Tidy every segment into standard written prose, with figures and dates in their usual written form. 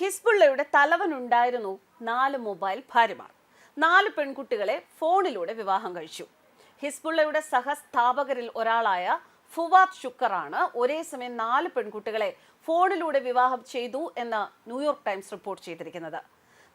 ഹിസ്ബുള്ളയുടെ തലവനുണ്ടായിരുന്നു 4 മൊബൈൽ ഭാര്യമാർ. 4 പെൺകുട്ടികളെ ഫോണിലൂടെ വിവാഹം കഴിച്ചു. ഹിസ്ബുള്ളയുടെ സഹസ്ഥാപകരിൽ ഒരാളായ ഫുവാദ് ഷുക്കറാണ് ഒരേ സമയം 4 പെൺകുട്ടികളെ ഫോണിലൂടെ വിവാഹം ചെയ്തു എന്ന് ന്യൂയോർക്ക് ടൈംസ് റിപ്പോർട്ട് ചെയ്തിരിക്കുന്നത്.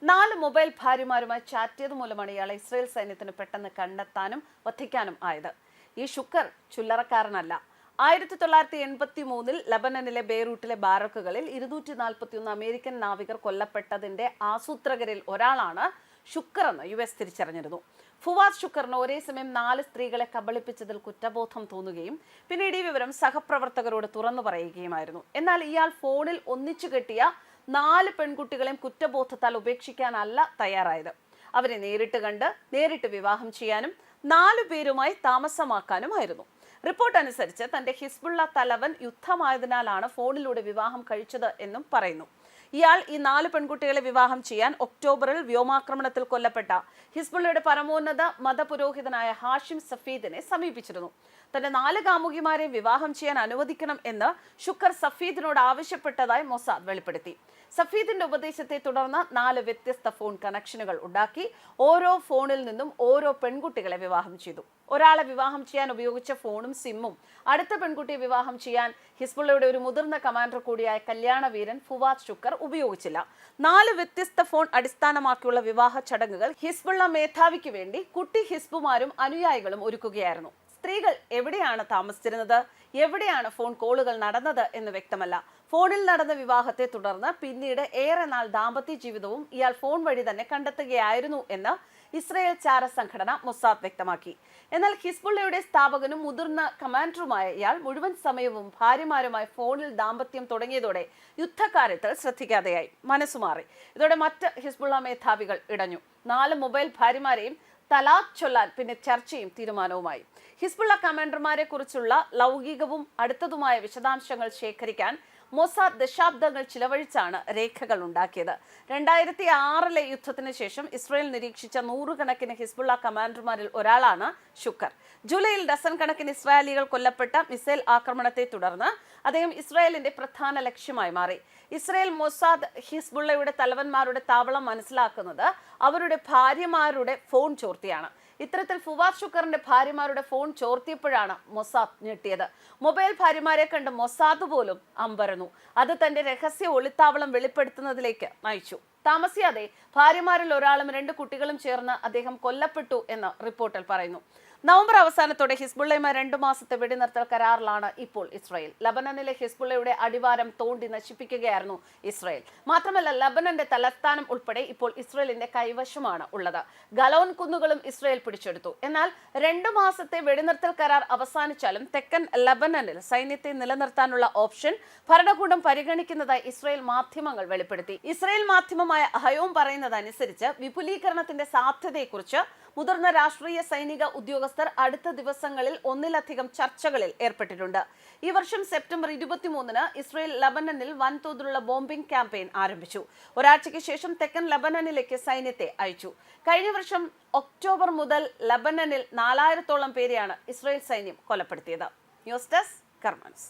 4 മൊബൈൽ ഭാര്യമാരുമായി ചാറ്റ് ചെയ്ത് മൂലമാണ് ഇയാളെ ഇസ്രായേൽ സൈന്യത്തിന് പെട്ടെന്ന് കണ്ടെത്താനും വധിക്കാനും ആയത്. ഈ ഷുക്കർ ചില്ലറക്കാരനല്ല. 1983 ലബനനിലെ ബെയ്റൂട്ടിലെ ബാരക്കുകളിൽ 241 അമേരിക്കൻ നാവികർ കൊല്ലപ്പെട്ടതിന്റെ ആസൂത്രകരിൽ ഒരാളാണ് ഷുക്കർ എന്ന് US തിരിച്ചറിഞ്ഞിരുന്നു. ഫുവാദ് ഷുക്കറിന് ഒരേ സമയം 4 സ്ത്രീകളെ കബളിപ്പിച്ചതിൽ കുറ്റബോധം തോന്നുകയും പിന്നീട് ഈ വിവരം സഹപ്രവർത്തകരോട് തുറന്നു പറയുകയുമായിരുന്നു. എന്നാൽ ഇയാൾ ഫോണിൽ ഒന്നിച്ചു കെട്ടിയ 4 പെൺകുട്ടികളെയും കുറ്റബോധത്താൽ ഉപേക്ഷിക്കാനല്ല തയ്യാറായത്. അവരെ നേരിട്ട് കണ്ട് നേരിട്ട് വിവാഹം ചെയ്യാനും 4 പേരുമായി താമസമാക്കാനുമായിരുന്നു. റിപ്പോർട്ട് അനുസരിച്ച് തന്റെ ഹിസ്ബുള്ള തലവൻ യുദ്ധമായതിനാലാണ് ഫോണിലൂടെ വിവാഹം കഴിച്ചത് എന്നും പറയുന്നു. ഇയാൾ ഈ 4 പെൺകുട്ടികളെ വിവാഹം ചെയ്യാൻ ഒക്ടോബറിൽ വ്യോമാക്രമണത്തിൽ കൊല്ലപ്പെട്ട ഹിസ്ബുള്ളയുടെ പരമോന്നത മതപുരോഹിതനായ ഹാഷിം സഫീദിനെ സമീപിച്ചിരുന്നു. തന്റെ 4 കാമുകിമാരെ വിവാഹം ചെയ്യാൻ അനുവദിക്കണം എന്ന് ഷുക്കർ സഫീദിനോട് ആവശ്യപ്പെട്ടതായി മൊസാദ് വെളിപ്പെടുത്തി. സഫീദിന്റെ ഉപദേശത്തെ തുടർന്ന് 4 വ്യത്യസ്ത ഫോൺ കണക്ഷനുകൾ ഉണ്ടാക്കി ഓരോ ഫോണിൽ നിന്നും ഓരോ പെൺകുട്ടികളെ വിവാഹം ചെയ്തു. ഒരാളെ വിവാഹം ചെയ്യാൻ ഉപയോഗിച്ച ഫോണും സിമ്മും അടുത്ത പെൺകുട്ടിയെ വിവാഹം ചെയ്യാൻ ഹിസ്ബുള്ളയുടെ ഒരു മുതിർന്ന കമാൻഡർ കൂടിയായ കല്യാണവീരൻ ഫുവാദ് ഷുക്കർ ഉപയോഗിച്ചില്ല. 4 വ്യത്യസ്ത ഫോൺ അടിസ്ഥാനമാക്കിയുള്ള വിവാഹ ചടങ്ങുകൾ ഹിസ്ബുള്ള മേധാവിക്ക് വേണ്ടി കുട്ടി ഹിസ്ബുമാരും അനുയായികളും ഒരുക്കുകയായിരുന്നു. സ്ത്രീകൾ എവിടെയാണ് താമസിച്ചിരുന്നത്, എവിടെയാണ് ഫോൺ കോളുകൾ നടന്നത് എന്ന് വ്യക്തമല്ല. ഫോണിൽ നടന്ന വിവാഹത്തെ തുടർന്ന് പിന്നീട് ഏറെ നാൾ ദാമ്പത്യ ജീവിതവും ഇയാൾ ഫോൺ വഴി തന്നെ കണ്ടെത്തുകയായിരുന്നു എന്ന് ഇസ്രായേൽ ചാര സംഘടന മൊസാദ് വ്യക്തമാക്കി. എന്നാൽ ഹിസ്ബുള്ളയുടെ സ്ഥാപകനും മുതിർന്ന കമാൻഡറുമായ ഇയാൾ മുഴുവൻ സമയവും ഭാര്യമാരുമായി ഫോണിൽ ദാമ്പത്യം തുടങ്ങിയതോടെ യുദ്ധകാര്യത്തിൽ ശ്രദ്ധിക്കാതെയായി, മനസ്സുമാറി. ഇതോടെ മറ്റ് ഹിസ്ബുള്ള മേധാവികൾ ഇടഞ്ഞു. 4 മൊബൈൽ ഭാര്യമാരെയും തലാഖ് ചൊല്ലാൻ പിന്നെ ചർച്ചയും തീരുമാനവുമായി. ഹിസ്ബുള്ള കമാൻഡർമാരെ കുറിച്ചുള്ള ലൗകികവും അടുത്തതുമായ വിശദാംശങ്ങൾ ശേഖരിക്കാൻ മൊസാദ് ദശാബ്ദങ്ങൾ ചിലവഴിച്ചാണ് രേഖകൾ ഉണ്ടാക്കിയത്. 2006 യുദ്ധത്തിന് ശേഷം ഇസ്രായേൽ നിരീക്ഷിച്ച 100 കണക്കിന് ഹിസ്ബുള്ള കമാൻഡർമാരിൽ ഒരാളാണ് ഷുക്കർ. ജൂലൈയിൽ ഡസൻ കണക്കിന് ഇസ്രായേലികൾ കൊല്ലപ്പെട്ട മിസൈൽ ആക്രമണത്തെ തുടർന്ന് അദ്ദേഹം ഇസ്രായേലിന്റെ പ്രധാന ലക്ഷ്യമായി മാറി. ഇസ്രായേൽ മൊസാദ് ഹിസ്ബുള്ളയുടെ തലവന്മാരുടെ താവളം മനസ്സിലാക്കുന്നത് അവരുടെ ഭാര്യമാരുടെ ഫോൺ ചോർത്തിയാണ്. ഇത്തരത്തിൽ ഫുവാദ് ഷുക്കറിന്റെ ഭാര്യമാരുടെ ഫോൺ ചോർത്തിയപ്പോഴാണ് മൊസാദ് ഞെട്ടിയത്. മൊബൈൽ ഭാര്യമാരെ കണ്ട് മൊസാദ് പോലും അമ്പരന്നു. അത് തന്റെ രഹസ്യ ഒളിത്താവളം വെളിപ്പെടുത്തുന്നതിലേക്ക് നയിച്ചു. താമസിയാതെ ഭാര്യമാരിൽ ഒരാളും 2 കുട്ടികളും ചേർന്ന് അദ്ദേഹം കൊല്ലപ്പെട്ടു എന്ന് റിപ്പോർട്ടിൽ പറയുന്നു. നവംബർ അവസാനത്തോടെ ഹിസ്ബുള്ളയുമായി 2 മാസത്തെ വെടിനിർത്തൽ കരാറിലാണ് ഇപ്പോൾ ഇസ്രായേൽ. ലബനനിലെ ഹിസ്ബുള്ളയുടെ അടിവാരം തോണ്ടി നശിപ്പിക്കുകയായിരുന്നു ഇസ്രായേൽ. മാത്രമല്ല, ലബനന്റെ തലസ്ഥാനം ഉൾപ്പെടെ ഇപ്പോൾ ഇസ്രായേലിന്റെ കൈവശമാണ് ഉള്ളത്. ഗലോൻ കുന്നുകളും ഇസ്രായേൽ പിടിച്ചെടുത്തു. എന്നാൽ 2 മാസത്തെ വെടിനിർത്തൽ കരാർ അവസാനിച്ചാലും തെക്കൻ ലബനനിൽ സൈന്യത്തെ നിലനിർത്താനുള്ള ഓപ്ഷൻ ഭരണകൂടം പരിഗണിക്കുന്നതായി ഇസ്രായേൽ മാധ്യമങ്ങൾ വെളിപ്പെടുത്തി. ഇസ്രായേൽ മാധ്യമമായ ഹയോം പറയുന്നതനുസരിച്ച് വിപുലീകരണത്തിന്റെ സാധ്യതയെക്കുറിച്ച് മുതിർന്ന രാഷ്ട്രീയ സൈനിക ഉദ്യോഗസ്ഥർ അടുത്ത ദിവസങ്ങളിൽ ഒന്നിലധികം ചർച്ചകളിൽ ഏർപ്പെട്ടിട്ടുണ്ട്. ഈ വർഷം സെപ്റ്റംബർ 23-ന് ഇസ്രായേൽ ലബനനിൽ വൻതോതിലുള്ള ബോംബിംഗ് ക്യാമ്പയിൻ ആരംഭിച്ചു. ഒരാഴ്ചയ്ക്ക് ശേഷം തെക്കൻ ലബനനിലേക്ക് സൈന്യത്തെ അയച്ചു. കഴിഞ്ഞ വർഷം ഒക്ടോബർ മുതൽ ലബനനിൽ 4000-ഓളം പേരെയാണ് ഇസ്രായേൽ സൈന്യം കൊലപ്പെടുത്തിയത്. News desk കർമ്മൻസ്.